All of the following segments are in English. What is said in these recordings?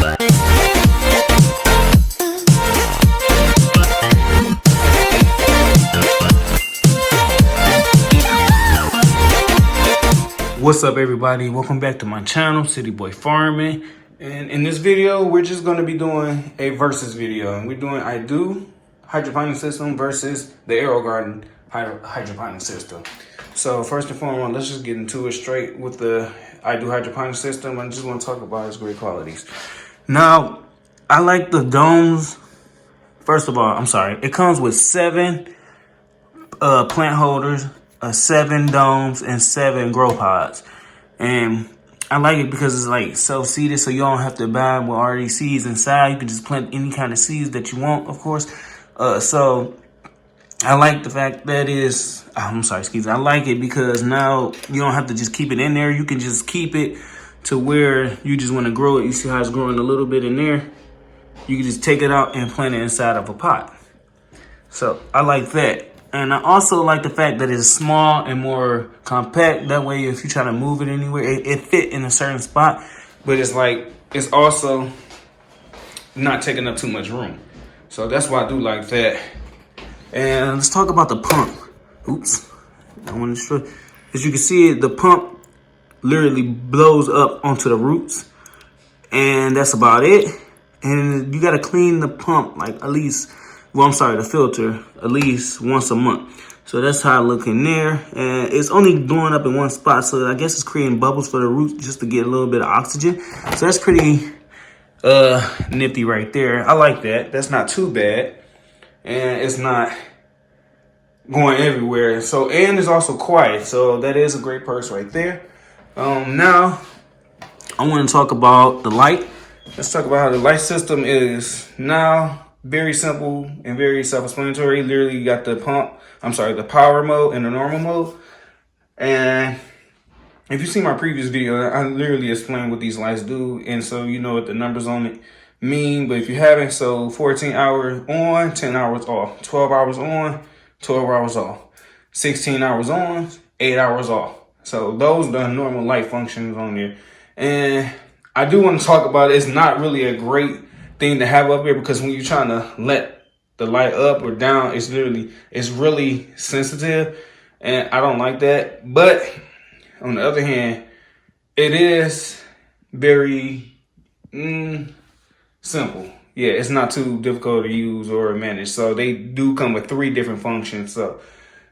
What's up, everybody? Welcome back to my channel, City Boy Farming. And in this video, we're just going to be doing a versus video. And we're doing IDOO hydroponic system versus the AeroGarden hydroponic system. So first and foremost, let's just get into it straight with the IDOO hydroponic system. I just want to talk about its great qualities. Now, I like the domes. First of all, I'm sorry. It comes with 7 plant holders, 7 domes, and 7 grow pods. And I like it because it's like self-seeded, so you don't have to buy with already seeds inside. You can just plant any kind of seeds that you want, of course. So I like the fact that I like it because now you don't have to just keep it in there. You can just keep it to where you just want to grow it. You see how it's growing a little bit in there? You can just take it out and plant it inside of a pot. So I like that. And I also like the fact that it's small and more compact. That way, if you try to move it anywhere, it fit in a certain spot. But it's also not taking up too much room. So that's why I do like that. And let's talk about the pump. Oops, I want to show. As you can see, the pump literally blows up onto the roots. And that's about it. And you got to clean the pump like the filter at least once a month. So that's how it look in there. And it's only blowing up in one spot. So I guess it's creating bubbles for the roots just to get a little bit of oxygen. So that's pretty nifty right there. I like that. That's not too bad. And it's not going everywhere. So, and it's also quiet. So that is a great perk right there. Now, I want to talk about the light. Let's talk about how the light system is now. Very simple and very self-explanatory. Literally, you got the power mode and the normal mode. And if you see my previous video, I literally explained what these lights do. And so you know what the numbers on it mean. But if you haven't, so 14 hours on, 10 hours off. 12 hours on, 12 hours off. 16 hours on, 8 hours off. So those are the normal light functions on there. And I do want to talk about it. It's not really a great thing to have up here because when you're trying to let the light up or down, it's really sensitive, and I don't like that. But on the other hand, it is very simple. Yeah, it's not too difficult to use or manage. So they do come with 3 different functions. So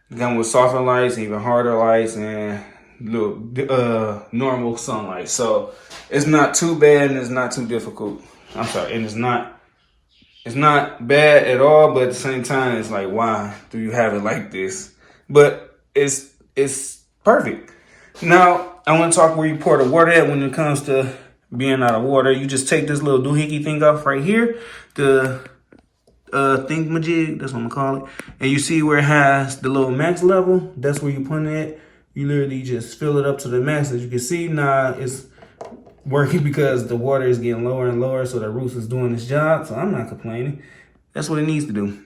they come with softer lights, even harder lights, and normal sunlight. So it's not too bad and it's not too difficult. I'm sorry, and it's not bad at all, but at the same time, it's like, why do you have it like this? But it's perfect. Now, I want to talk where you pour the water at when it comes to being out of water. You just take this little doohickey thing off right here, the thingamajig, that's what I'm gonna call it. And you see where it has the little max level? That's where you put it. You literally just fill it up to the max. As you can see, now it's working because the water is getting lower and lower, so the roots is doing its job. So I'm not complaining. That's what it needs to do.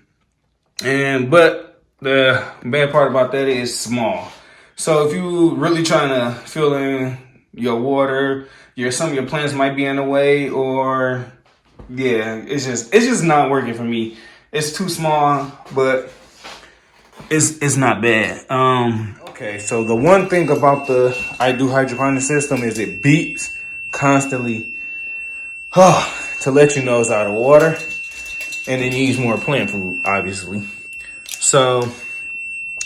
But the bad part about that is small. So if you really trying to fill in your water, some of your plants might be in the way, or yeah, it's just not working for me. It's too small, but it's not bad. Okay, so the one thing about the IDOO hydroponic system is it beeps constantly to let you know it's out of water, and it needs more plant food, obviously. So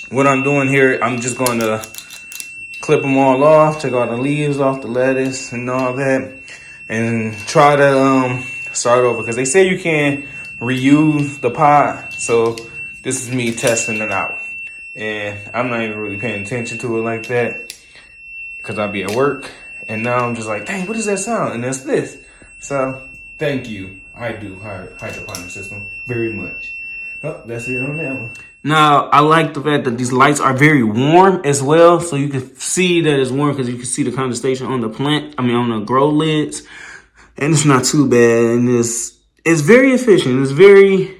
what I'm doing here, I'm just going to clip them all off, take all the leaves off the lettuce and all that, and try to start over, because they say you can reuse the pot. So this is me testing it out, and I'm not even really paying attention to it like that because I'll be at work. And now I'm just like, dang, what does that sound? And that's this. So thank you, IDOO hydroponic system, very much. Oh, that's it on that one. Now, I like the fact that these lights are very warm as well. So you can see that it's warm because you can see the condensation on the on the grow lids. And it's not too bad. And it's very efficient. It's very,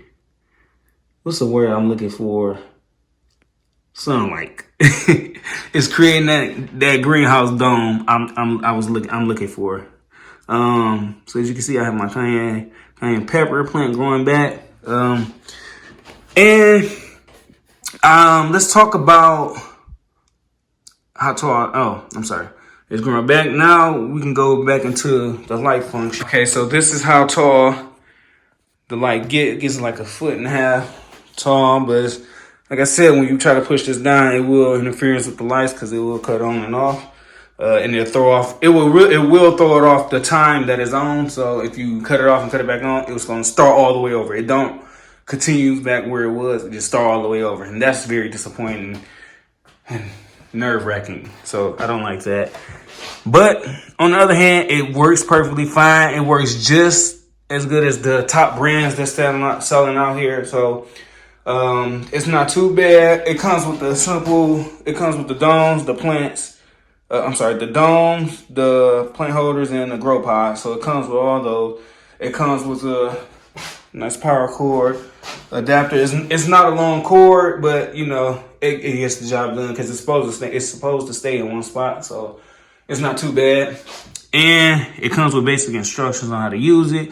what's the word I'm looking for? Sunlight. It's creating that greenhouse dome I'm looking for. So as you can see, I have my cayenne pepper plant growing back. And let's talk about how tall. Oh, I'm sorry. It's growing back. Now we can go back into the light function. Okay, so this is how tall the light gets like 1.5 feet tall. But it's, like I said, when you try to push this down, it will interfere with the lights because it will cut on and off. And it'll throw off. It will throw it off the time that it's on. So if you cut it off and cut it back on, it's going to start all the way over. It don't continue back where it was. It just start all the way over, and that's very disappointing and nerve-wracking. So I don't like that. But on the other hand, it works perfectly fine. It works just as good as the top brands that's selling out here. So it's not too bad. It comes with it comes with the domes, the plants. The domes, the plant holders, and the grow pod. So it comes with all those. It comes with a nice power cord adapter. It's not a long cord, but you know it gets the job done because it's supposed to stay in one spot. So it's not too bad. And it comes with basic instructions on how to use it.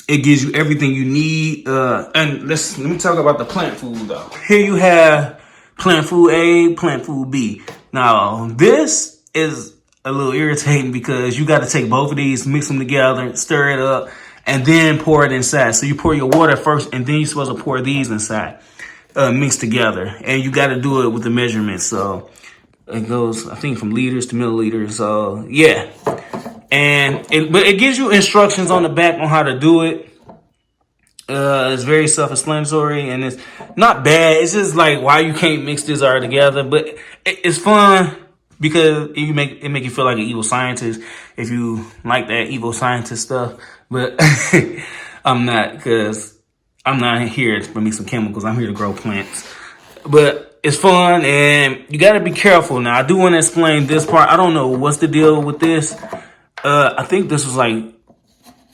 It gives you everything you need. And let me talk about the plant food though. Here you have plant food A, plant food B. Now, this is a little irritating because you got to take both of these, mix them together, stir it up, and then pour it inside. So you pour your water first, and then you're supposed to pour these inside, mixed together. And you got to do it with the measurements. So it goes, I think, from liters to milliliters. So, yeah. But it gives you instructions on the back on how to do it. It's very self-explanatory and it's not bad. It's just like why you can't mix this all together, but it's fun because it make you feel like an evil scientist if you like that evil scientist stuff. But I'm not, because I'm not here to mix some chemicals. I'm here to grow plants. But it's fun and you got to be careful. Now I do want to explain this part. I don't know what's the deal with this. I think this was like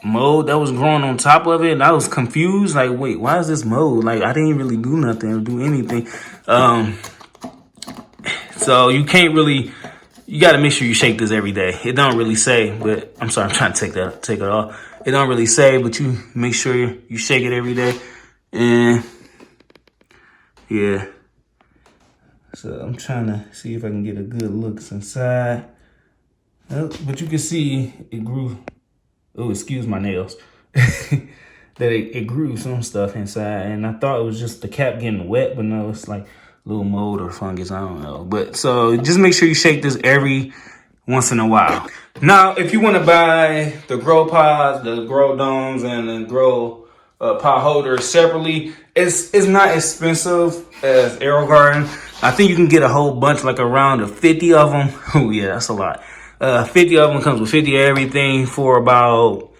mold that was growing on top of it, and I was confused. Like, wait, why is this mold? Like, I didn't really do nothing or do anything. So you can't really. You got to make sure you shake this every day. It don't really say, but I'm sorry, I'm trying to take it off. It don't really say, but you make sure you shake it every day. And yeah. So I'm trying to see if I can get a good look inside. But you can see it grew. Oh, excuse my nails. That it grew some stuff inside. And I thought it was just the cap getting wet, but no, it's like a little mold or fungus. I don't know. But so just make sure you shake this every once in a while. Now, if you want to buy the grow pods, the grow domes, and the grow pot holders separately, it's not expensive as AeroGarden. I think you can get a whole bunch, like around 50 of them. Oh, yeah, that's a lot. 50 of them comes with 50 of everything for about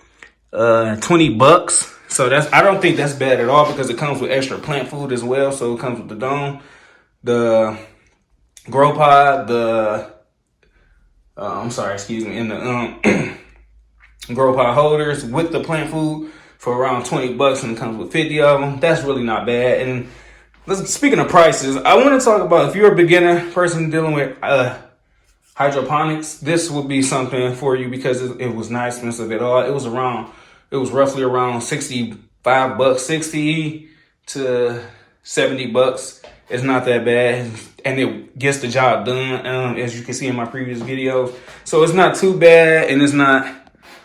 $20. So I don't think that's bad at all because it comes with extra plant food as well. So it comes with the dome, the grow pod, and the grow pod holders with the plant food for around $20, and it comes with 50 of them. That's really not bad. And speaking of prices, I want to talk about if you're a beginner person dealing with hydroponics, this would be something for you because it was not expensive at all. It was roughly around $65, 60 to $70. It's not that bad, and it gets the job done, as you can see in my previous videos. So it's not too bad, and it's not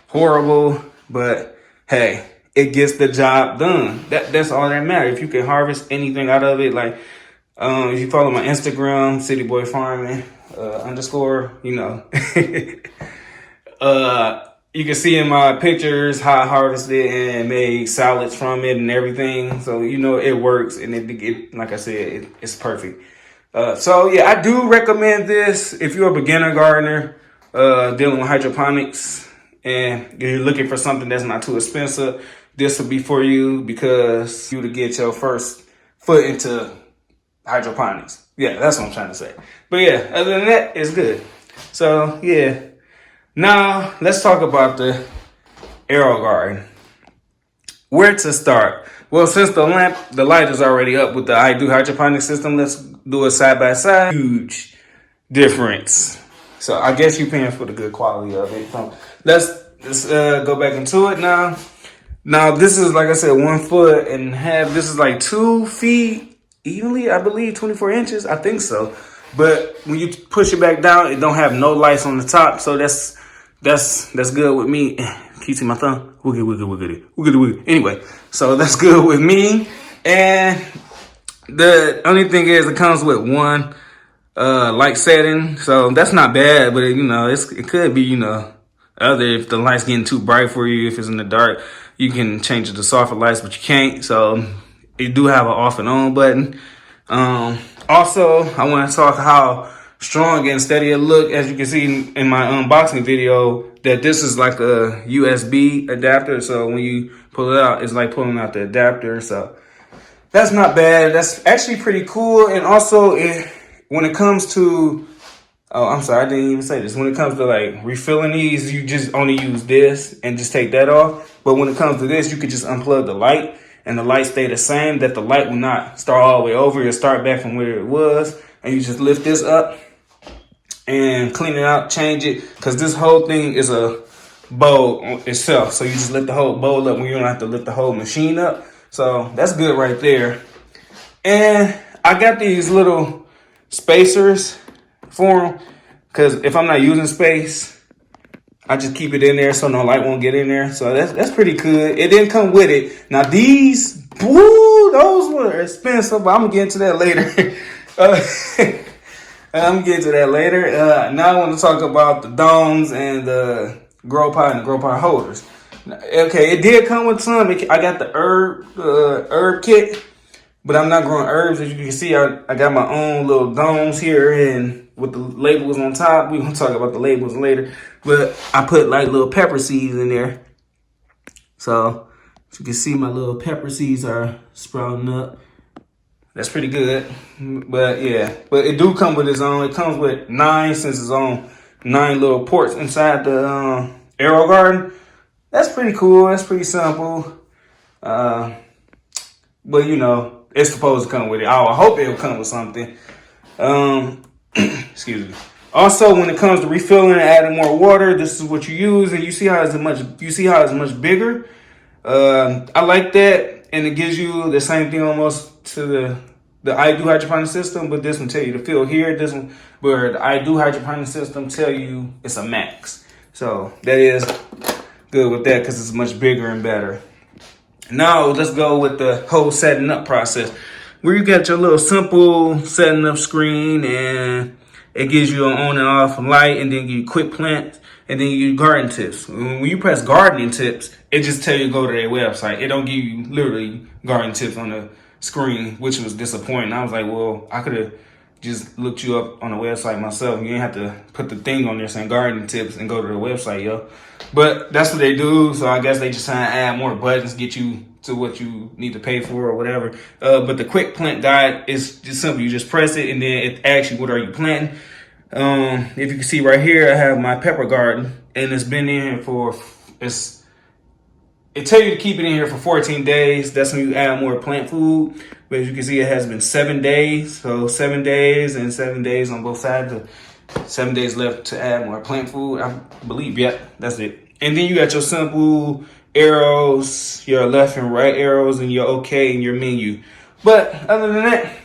horrible, but hey, it gets the job done. That's all that matters. If you can harvest anything out of it, like if you follow my Instagram, cityboyfarming _ you know, you can see in my pictures how I harvested and made salads from it and everything. So, you know, it works, and it like I said, it's perfect. So yeah, I do recommend this if you're a beginner gardener dealing with hydroponics and you're looking for something that's not too expensive. This will be for you because you to get your first foot into hydroponics. Yeah, that's what I'm trying to say. But yeah, other than that, it's good. So yeah. Now let's talk about the AeroGarden. Where to start? Well, since the light is already up with the IDOO hydroponic system, let's do it side by side. Huge difference. So I guess you're paying for the good quality of it. So let's go back into it now. Now this is, like I said, 1 foot and half. This is like 2 feet evenly, I believe, 24 inches. I think so. But when you push it back down, it don't have no lights on the top. So that's good with me. Can you see my thumb? Wiggle, wiggle, wiggle, wiggle, wiggle. Anyway, so that's good with me. And the only thing is, it comes with 1 light setting, so that's not bad. But it could be other, if the light's getting too bright for you. If it's in the dark, you can change it to softer lights, but you can't. So it do have an off and on button. Also, I want to talk how strong and steady it look. As you can see in my unboxing video, that this is like a USB adapter. So when you pull it out, it's like pulling out the adapter. So that's not bad. That's actually pretty cool. And also, when it comes to, oh, I'm sorry, I didn't even say this. When it comes to like refilling these, you just only use this and just take that off. But when it comes to this, you could just unplug the light and the light stay the same, that the light will not start all the way over. It'll start back from where it was. And you just lift this up and clean it out, change it. Because this whole thing is a bowl itself. So you just lift the whole bowl up when you don't have to lift the whole machine up. So that's good right there. And I got these little spacers for them, because if I'm not using space, I just keep it in there so no light won't get in there. So that's pretty good. It didn't come with it. Now these, woo, those were expensive, but I'm gonna get into that later. I'm gonna get to that later. Now I want to talk about the domes and the grow pot and the grow pot holders. Okay, it did come with some. I got the herb kit, but I'm not growing herbs. As you can see, I got my own little domes here, and with the labels on top. We're gonna talk about the labels later. But I put like little pepper seeds in there. So as you can see, my little pepper seeds are sprouting up. That's pretty good. But yeah, but it do come with its own. It comes with 9, since it's on 9 little ports inside the AeroGarden. That's pretty cool. That's pretty simple. But it's supposed to come with it. I hope it'll come with something. Excuse me. Also, when it comes to refilling and adding more water, this is what you use, and you see how it's much bigger. I like that, and it gives you the same thing almost to the IDOO hydroponic system, but this one tell you to fill here. This one, where the IDOO hydroponic system tell you it's a max. So that is good with that, because it's much bigger and better. Now let's go with the whole setting up process, where you got your little simple setting up screen, and it gives you an on and off light, and then you quick plants, and then you garden tips. When you press gardening tips, it just tell you to go to their website. It don't give you literally garden tips on the screen, which was disappointing. I was like, well, I could have just looked you up on the website myself. You didn't have to put the thing on there saying gardening tips and go to the website, yo. But that's what they do. So I guess they just trying to add more buttons, get you to what you need to pay for or whatever. But the quick plant guide is just simple. You just press it, and then it asks you, what are you planting? If you can see right here, I have my pepper garden, and it's been in here for, it tell you to keep it in here for 14 days. That's when you add more plant food. But as you can see, it has been 7 days. So 7 days and 7 days on both sides. 7 days left to add more plant food, I believe. Yep, that's it. And then you got your simple arrows, your left and right arrows, and your okay and your menu. But other than that,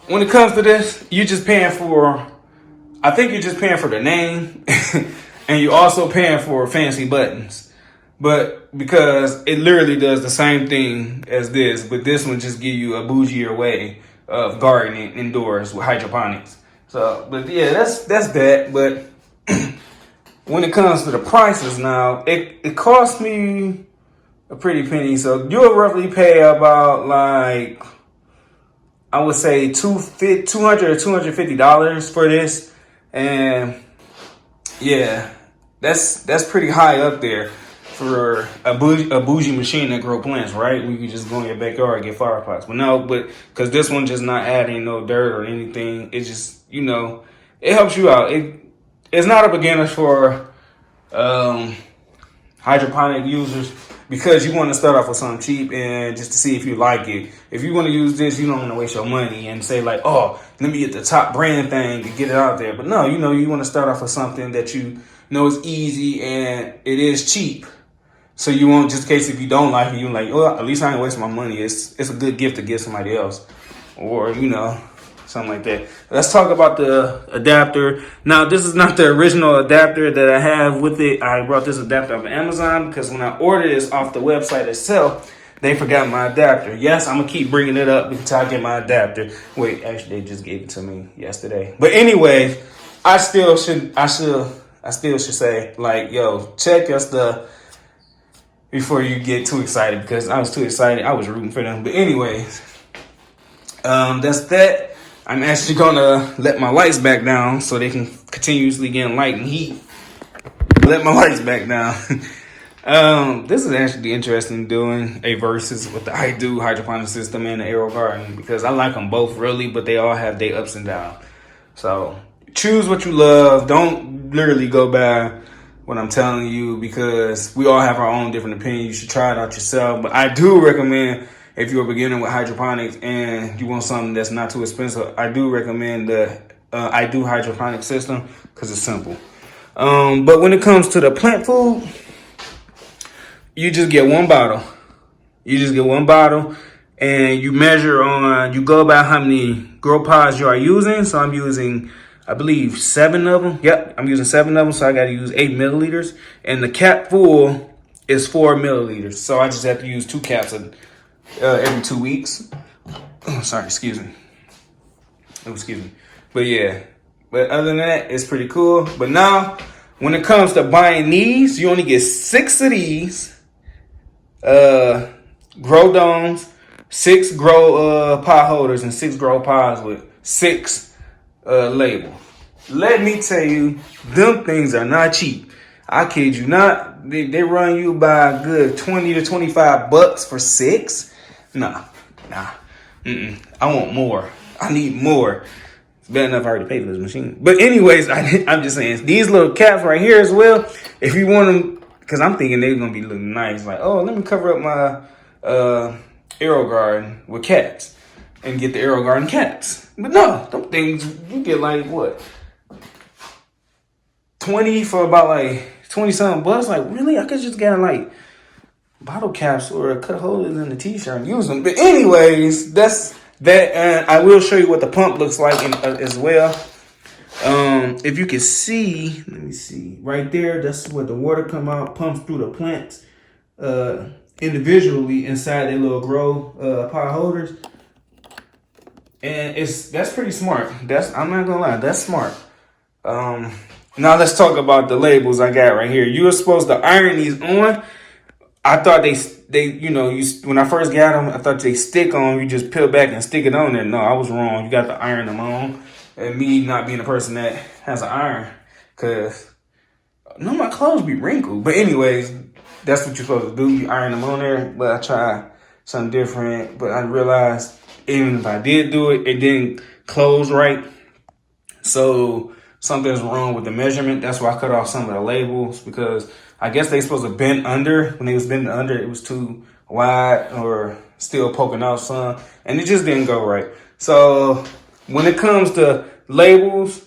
when it comes to this, you're just paying for, I think you're just paying for the name, and you're also paying for fancy buttons. But because it literally does the same thing as this, but this one just give you a bougier way of gardening indoors with hydroponics. So, but yeah, that's that. But when it comes to the prices now, it cost me a pretty penny. So you'll roughly pay about, like, I would say $200 or $250 for this. And yeah, that's pretty high up there for a bougie machine that grow plants, right? We could just go in your backyard and get flower pots. But no, because this one just not adding no dirt or anything. It just, it helps you out. It's not a beginner for hydroponic users. because you want to start off with something cheap and just to see if you like it. If you want to use this, you don't want to waste your money and say like, oh, let me get the top brand thing to get it out there. But no, you want to start off with something that you know is easy and it is cheap. So you won't, just in case if you don't like it, you're like, oh, at least I ain't wasting my money. It's a good gift to give somebody else, or something like that. Let's talk about the adapter. Now, this is not the original adapter that I have with it. I brought this adapter off of Amazon because when I ordered this off the website itself, they forgot my adapter. Yes, I'm gonna keep bringing it up until I get my adapter. Wait, actually, they just gave it to me yesterday. But anyway, I still should say like, yo, check your stuff before you get too excited, because I was too excited. I was rooting for them. But anyways, that's that. I'm actually gonna let my lights back down so they can continuously get light and heat. Let my lights back down. This is actually interesting doing a versus with the IDOO hydroponic system and the AeroGarden, because I like them both really, but they all have their ups and downs. So choose what you love. Don't literally go by what I'm telling you, because we all have our own different opinions. You should try it out yourself. But I do recommend, if you're a beginner with hydroponics and you want something that's not too expensive, I do recommend the IDOO hydroponic system because it's simple. But when it comes to the plant food, you just get one bottle. You just get one bottle and you you go by how many grow pods you are using. So I'm using, I believe, 7 of them. Yep, I'm using 7 of them. So I got to use 8 milliliters. And the cap full is 4 milliliters. So I just have to use 2 caps every 2 weeks. Oh, sorry, excuse me. But yeah, but other than that, it's pretty cool. But now, when it comes to buying these, you only get 6 of these grow domes, 6 grow pot holders, and 6 grow pods with 6 labels. Let me tell you, them things are not cheap. I kid you not. They run you by a good 20 to 25 bucks for 6. Nah. I want more. I need more. It's bad enough I already paid for this machine. But anyways, I'm just saying, these little caps right here as well, if you want them, because I'm thinking they're going to be looking nice. Like, oh, let me cover up my AeroGarden with caps and get the AeroGarden caps. But no, them things, you get like, what? 20 for about like 20-something bucks. Like, really? I could just get like bottle caps or cut holders in the t-shirt and use them. But anyways, that's that. And I will show you what the pump looks like as well. If you can see, let me see right there. That's where the water pumps through the plants individually inside their little grow pot holders. And that's pretty smart. I'm not gonna lie, that's smart. Now let's talk about the labels I got right here. You are supposed to iron these on. I thought they when I first got them, I thought they stick on. You just peel back and stick it on there. No, I was wrong. You got to iron them on. And me not being a person that has an iron, because none of my clothes be wrinkled. But anyways, that's what you're supposed to do. You iron them on there. But I tried something different. But I realized even if I did do it, it didn't close right. So something's wrong with the measurement. That's why I cut off some of the labels, because I guess they supposed to bend under. When they was bending under, it was too wide or still poking out some, and it just didn't go right. So when it comes to labels,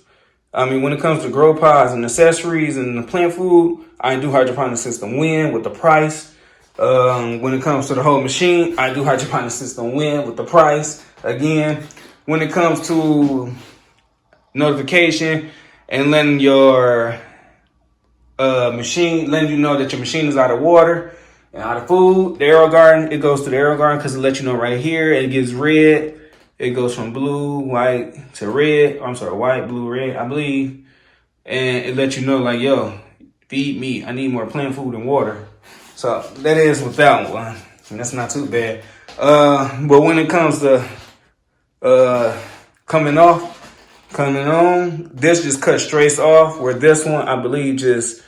when it comes to grow pods and accessories and the plant food, IDOO hydroponic system win with the price. When it comes to the whole machine, IDOO hydroponic system win with the price. Again, when it comes to notification and letting your letting you know that your machine is out of water and out of food, the AeroGarden, it goes to the AeroGarden because it lets you know right here. It gets red. It goes from blue, white to red. I'm sorry, white, blue, red, I believe. And it lets you know like, yo, feed me. I need more plant food and water. So that is with that one. And that's not too bad. But when it comes to coming on, this just cuts straight off, where this one, I believe, just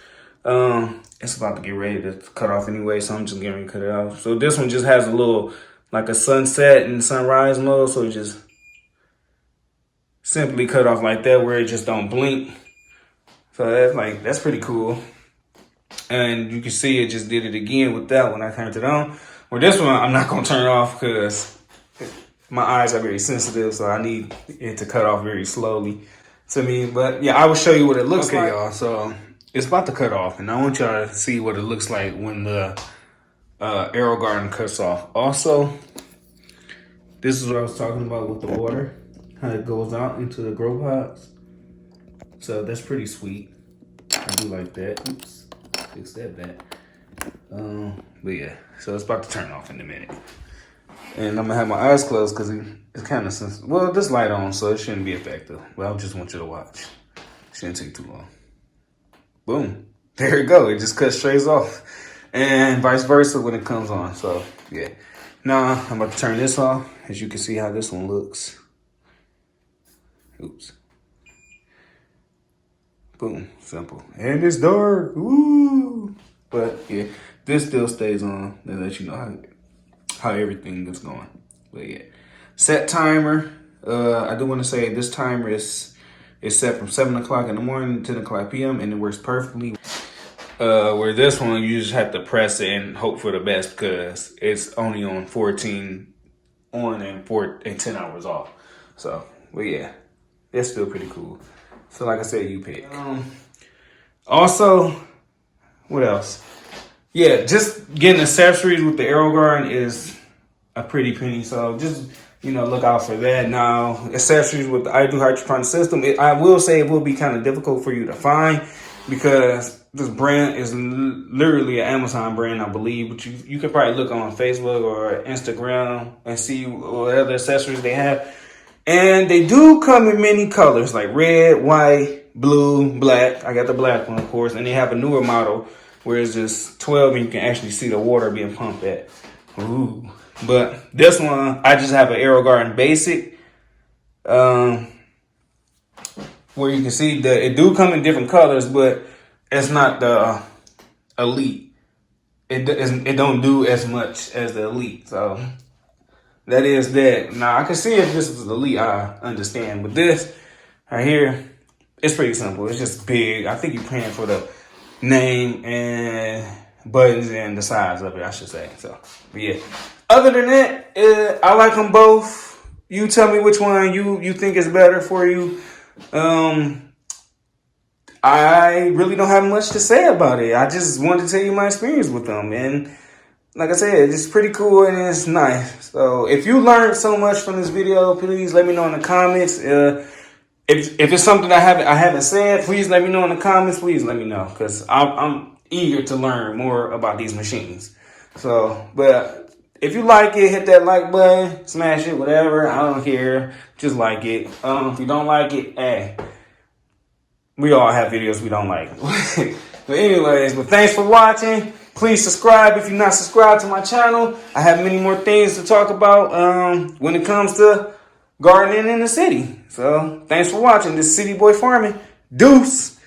it's about to get ready to cut off anyway, so I'm just getting ready to cut it off. So this one just has a little, like a sunset and sunrise mode, so it just simply cut off like that, where it just don't blink. So that's pretty cool. And you can see it just did it again with that when I turned it on. Well, this one I'm not gonna turn off because my eyes are very sensitive, so I need it to cut off very slowly to me. But yeah, I will show you what it looks like, y'all. So it's about to cut off, and I want y'all to see what it looks like when the AeroGarden cuts off. Also, this is what I was talking about with the water, how it goes out into the grow pods. So that's pretty sweet. I do like that. Oops, fix that back. But yeah, so it's about to turn off in a minute. And I'm gonna have my eyes closed because it's kind of sensitive. Well, this light on, so it shouldn't be effective. But I just want you to watch. Shouldn't take too long. Boom. There you go. It just cuts straight off. And vice versa when it comes on. So yeah. Now I'm about to turn this off. As you can see how this one looks. Oops. Boom. Simple. And it's dark. Woo! But yeah, this still stays on. They let you know how everything is going. But yeah. Set timer. I do want to say this timer is set from 7 o'clock in the morning to 10 o'clock p.m. and it works perfectly. Where this one, you just have to press it and hope for the best because it's only on 14 on and 10 hours off. So, but yeah, that's still pretty cool. So like I said, you pick. Also, what else? Yeah, just getting accessories with the AeroGarden is a pretty penny. So just, look out for that. Now, accessories with the IDOO hydroponic system, I will say it will be kind of difficult for you to find because this brand is literally an Amazon brand, I believe. But you could probably look on Facebook or Instagram and see what other accessories they have. And they do come in many colors, like red, white, blue, black. I got the black one, of course. And they have a newer model where it's just 12 and you can actually see the water being pumped at. Ooh. But this one, I just have an AeroGarden Basic. Where you can see that it do come in different colors, but it's not the Elite. It don't do as much as the Elite. So that is that. Now I can see if this is Elite, I understand. But this right here, it's pretty simple. It's just big. I think you're paying for the name and buttons and the size of it, I should say. So, but yeah. Other than that, I like them both. You tell me which one you think is better for you. I really don't have much to say about it. I just wanted to tell you my experience with them. And like I said, it's pretty cool and it's nice. So if you learned so much from this video, please let me know in the comments. If it's something I haven't said, please let me know in the comments. Please let me know because I'm eager to learn more about these machines. So, but if you like it, hit that like button, smash it, whatever. I don't care. Just like it. If you don't like it, hey, we all have videos we don't like. But anyways, thanks for watching. Please subscribe if you're not subscribed to my channel. I have many more things to talk about when it comes to gardening in the city. So thanks for watching. This is City Boy Farming. Deuce.